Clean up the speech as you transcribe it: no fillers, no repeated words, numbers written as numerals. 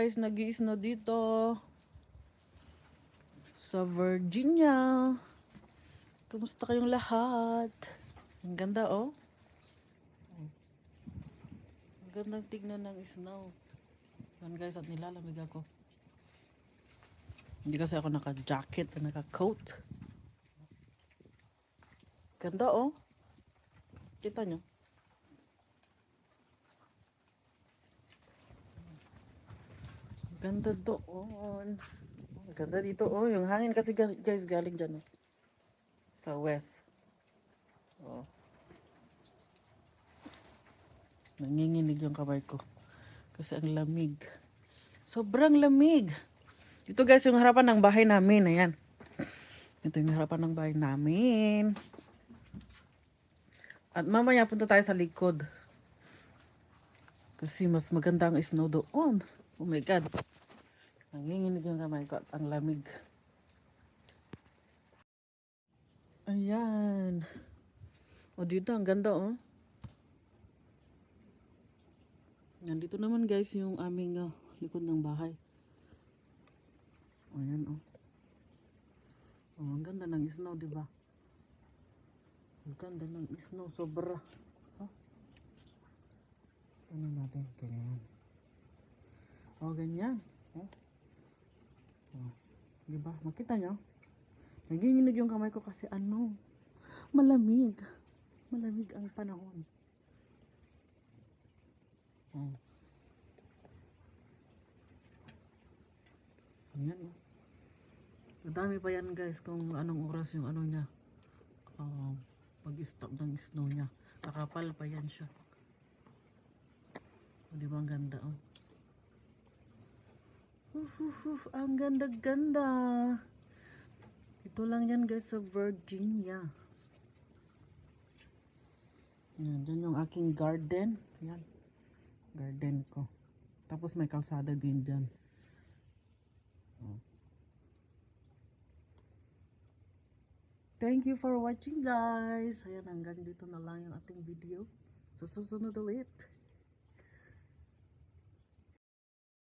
Guys, nag-i-snow dito sa Virginia. Kumusta kayong lahat? Ang ganda, oh. Ang gandang tignan ng snow. Yan guys, at nilalamig ako. Hindi kasi ako naka-jacket o naka-coat. Ganda, oh. Kita nyo? Ganda doon. Ganda dito, oh. Yung hangin kasi guys galing dyan, oh. Sa west. Oh. Nanginginig yung kamay ko. Kasi ang lamig. Sobrang lamig. Ito guys, yung harapan ng bahay namin. Ayan. Ito yung harapan ng bahay namin. At mamaya punta tayo sa likod. Kasi mas maganda ang snow doon. Oh my God. Nanginginig yung kamay ko at ang lamig. Ayan. O dito, ang ganda, oh. Nandito naman guys yung aming likod ng bahay. Ayan, oh. Oh, ang ganda ng snow, di ba? Ang ganda ng snow, sobra. Oh. Ano natin? Ganyan. Oh, ganyan. Oh. Oh. Di ba? Makita nyo? Naginginig yung kamay ko kasi ano? Malamig. Malamig ang panahon. Oh. Ayan, oh. Madami pa yan guys kung anong oras yung ano niya. Pag-stop ng snow niya. Nakapal pa yan siya. Di ba ang ganda, oh. Ang ganda-ganda. Ito lang yan guys sa Virginia. Yan, dyan yung aking garden. Yan. Garden ko. Tapos may kalsada din dyan. Oh. Thank you for watching guys. Ayan, hanggang dito na lang yung ating video. So, susunod ulit.